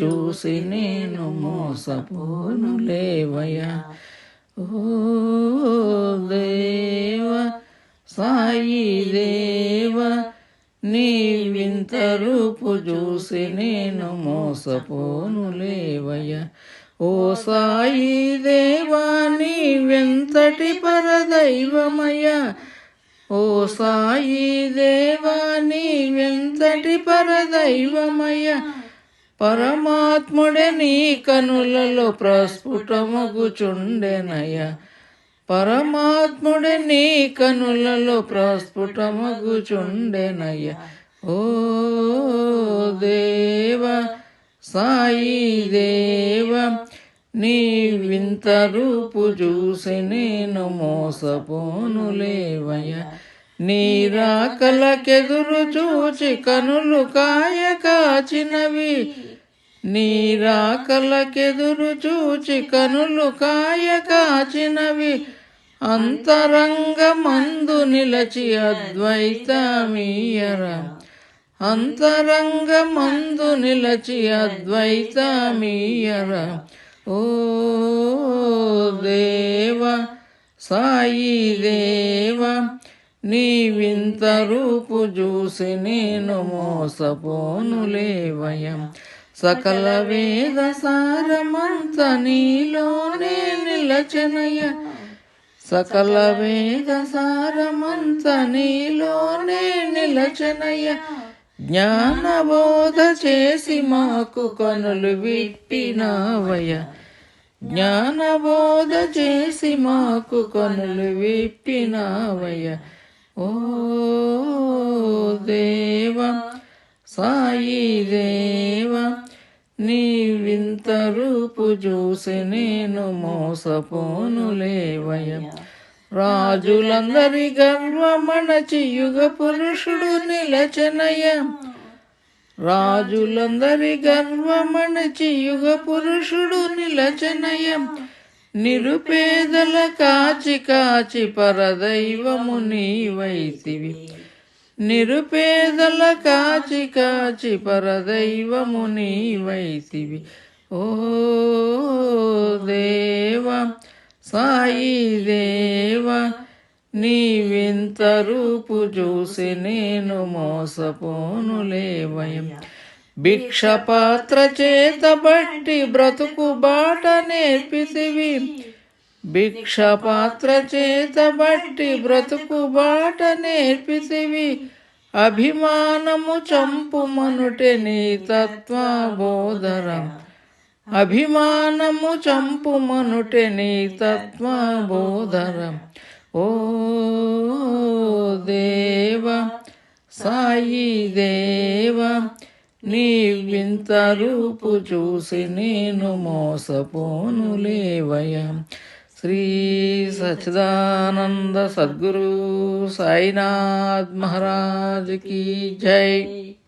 చూసి నేను మోసపోను లేవయ్యా. ఓ దేవ సాయి దేవ నీ వింత రూపు చూసి నేను మోసపోను లేవయ్యా. ఓ సాయి దేవా నీ వెంతటి పరదైవమయ్యా. ఓ సాయి దేవా నీ వెంతటి పరదైవమయ్యా. పరమాత్ముడే నీ కనులలో ప్రస్ఫుటమగుచుండెనయ్యా. పరమాత్ముడే నీ కనులలో ప్రస్ఫుటమగుచుండెనయ్యా. ఓ దేవ సాయి దేవ నీ వింత రూపు చూసి నేను మోసపోను లేవయ్యా. నీ రాకలకెదురు చూచి కనులు కాయ కాచినవి. నీ రాకలకెదురు చూచి కనులు కాయ కాచినవి. అంతరంగమందు నిలచి అద్వైతమీయరా. అంతరంగమందు నిలచి అద్వైతమీయరా. ఓ దేవ సాయి దేవ నీ వింత రూపు చూసి నేను మోసపోను లేవయ్యా. సకల వేద సారమంత నీలోనే నిలచనయ్య. సకల వేద సారమంత నీలోనే నిలచనయ్య. జ్ఞానబోధ చేసి మాకు కనులు విప్పినావయ్య. జ్ఞానబోధ చేసి మాకు కనులు విప్పినావయ్య. ఓ దేవ సాయి దేవ నీ వింత రూపు చూసి నేను మోసపోను లేవయ్య. రాజులందరి గర్వమణచి యుగ పురుషుడు నిలచనయ్య. రాజులందరి గర్వమణచి యుగ పురుషుడు నిలచనయ్య. నిరుపేదల కాచి కాచి పరదైవము నీవైతివి. నిరుపేదల కాచి కాచి పరదైవము నీవైతివి. ఓ దేవ సాయి దేవ నీ వింత రూపు చూసి నేను మోసపోను లేవయ్య. భిక్ష పాత్ర చేతబట్టి బ్రతుకు బాట నేర్పితివి. భిక్ష పాత్ర చేతబట్టి బ్రతుకు బాట నేర్పితివి. అభిమానము చంపుమనుటే నీ తత్వబోధరం. అభిమానము చంపుమనుటే నీ తత్వబోధరం. ఓ దేవ సాయి దేవ నీ వింత రూపు చూసి నేను మోసపోను లేవయ్య. శ్రీ సచ్చిదానంద సద్గురు సాయినాథ్ మహారాజ్ की जय।